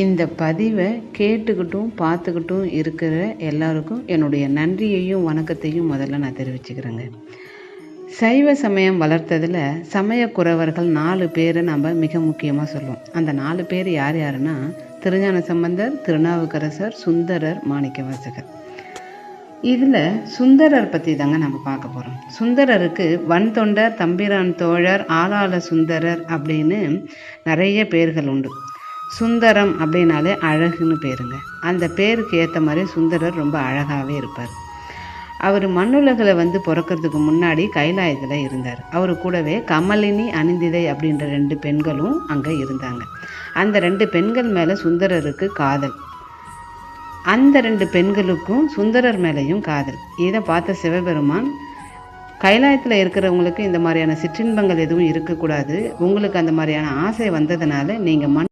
இந்த பதிவை கேட்டுக்கிட்டும் பார்த்துக்கிட்டும் இருக்கிற எல்லாருக்கும் என்னுடைய நன்றியையும் வணக்கத்தையும் முதல்ல நான் தெரிவிச்சுக்கிறேங்க. சைவ சமயம் வளர்த்ததில் சமயக்குறவர்கள் 4 பேரை நம்ம மிக முக்கியமாக சொல்லுவோம். அந்த 4 பேர் யார் யாருன்னா திருஞான சம்பந்தர், திருநாவுக்கரசர், சுந்தரர், மாணிக்கவாசகர். இதில் சுந்தரர் பற்றி தாங்க நம்ம பார்க்க போகிறோம். சுந்தரருக்கு வன்தொண்டர், தம்பிரான் தோழர், ஆளாள சுந்தரர் அப்படின்னு நிறைய பேர்கள் உண்டு. சுந்தரம் அப்படின்னாலே அழகுன்னு பேருங்க. அந்த பேருக்கு ஏற்ற மாதிரி சுந்தரர் ரொம்ப அழகாகவே இருப்பார். அவர் மண்ணுலகில் பிறக்கிறதுக்கு முன்னாடி கைலாயத்தில் இருந்தார். அவர் கூடவே கமலினி, அனிந்திதை அப்படின்ற 2 பெண்களும் அங்கே இருந்தாங்க. அந்த 2 பெண்கள் மேலே சுந்தரருக்கு காதல். அந்த 2 பெண்களுக்கும் சுந்தரர் மேலேயும் காதல். இதை பார்த்த சிவபெருமான், கைலாயத்தில் இருக்கிறவங்களுக்கு இந்த மாதிரியான சிற்றின்பங்கள் எதுவும் இருக்கக்கூடாது, உங்களுக்கு அந்த மாதிரியான ஆசை வந்ததுனால நீங்கள்